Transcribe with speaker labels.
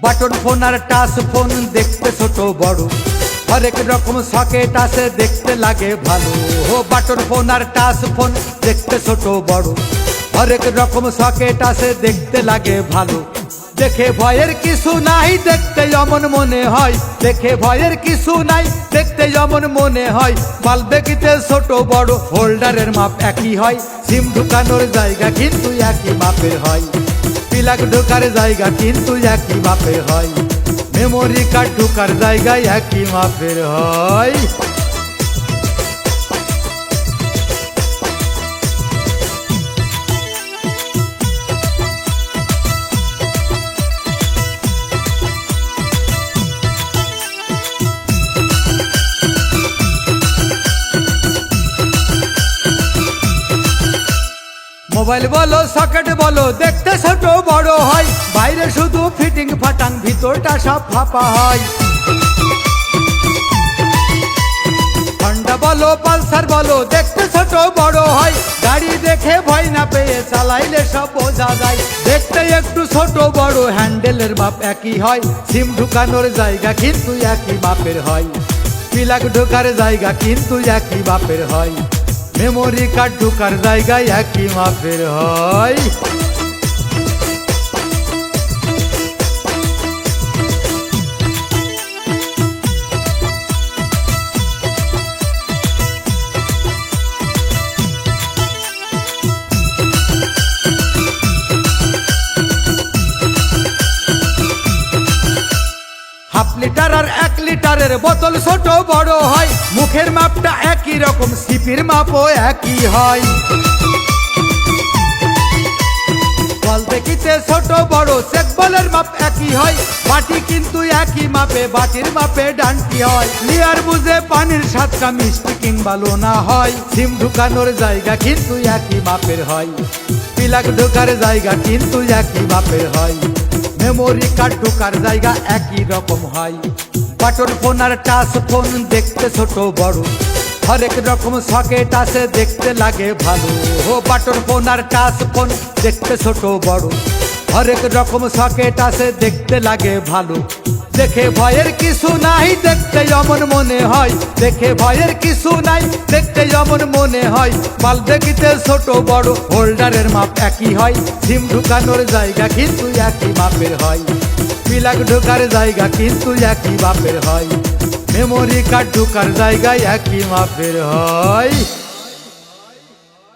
Speaker 1: Button phone আর touch phone দেখতে ছোট বড়, হরেক রকম সকেট আছে দেখতে লাগে ভালো। বাটন ফোন আর টাচ ফোন দেখতে ছোট বড়, হরেক রকম সকেট আছে দেখতে লাগে ভালো। দেখে ভয়ের কিছু নাই, দেখতে যেমন মনে হয়, দেখে ভয়ের কিছু নাই, দেখতে যেমন মনে হয়। মাল দেখিতে ছোট বড়, হোল্ডারের মাপ একই হয়, সিম ঢুকানোর জায়গা কিন্তু একই মাপের হয়। প্লাগ ঢোকার জায়গা কিন্তু একই মাপের হয়, মেমোরি কার্ড ঢোকার জায়গায় একই মাপের হয়। মোবাইল বলো সকেট বলো দেখতে ছোট বড় হয়, বাইরে শুধু ফিটিং ফাটাং ভিতরটা সব ফাঁপা হয়। হন্ডা বলো পালসার বলো দেখতে ছোট বড় হয়, গাড়ি দেখে ভয় না পেয়ে চালাইলে সব বোঝা যায়। দেখতে একটু ছোট বড়, হ্যান্ডেলের মাপ একই হয়, সিম ঢুকানোর জায়গা কিন্তু একই মাপের হয়। প্লাগ ঢোকার জায়গা কিন্তু একই মাপের হয়, মেমোরি কার্ড ঢোকার জায়গায় একই মাপের হয়। হাফ লিটার আর 1 লিটারের বোতল ছোট বড় হয়, মুখের মাপটা একই রকম, সিপির মাপও একই হয়। বল দেখিতে ছোট বড়, চেক বলের মাপ একই হয়, বাটি কিন্তু একই মাপে, বাটির মাপে ডান্টি হয়। লিয়ার বুঝে পানির স্বাদটা মিষ্টি কিংবা লোনা হয়, সিম ঢুকানোর জায়গা কিন্তু একই মাপের হয়, প্লাগ ঢোকার জায়গা কিন্তু একই মাপের হয়, মেমোরি কার্ড ঢোকার জায়গা একই রকম হয়। বাটন ফোন আর টাচ ফোন দেখতে ছোট বড়, হরেক রকম সকেট আছে দেখতে লাগে ভালো। বাটন ফোন আর টাচ ফোন দেখতে ছোট বড়, হরেক রকম সকেট আছে দেখতে লাগে ভালো। দেখে ভয়ের কিছু নাই, দেখতে যেমন মনে হয়, দেখে ভয়ের কিছু নাই, দেখতে যেমন মনে হয়। মাল দেখিতে ছোট বড়, হোল্ডারের মাপ একই হয়, সিম ঢুকানোর জায়গা কিন্তু একই মাপের হয়। প্লাগ ঢোকার জায়গা কিন্তু একই মাপের হয়, মেমোরি কার্ড ঢোকার জায়গায় একই মাপের হয়।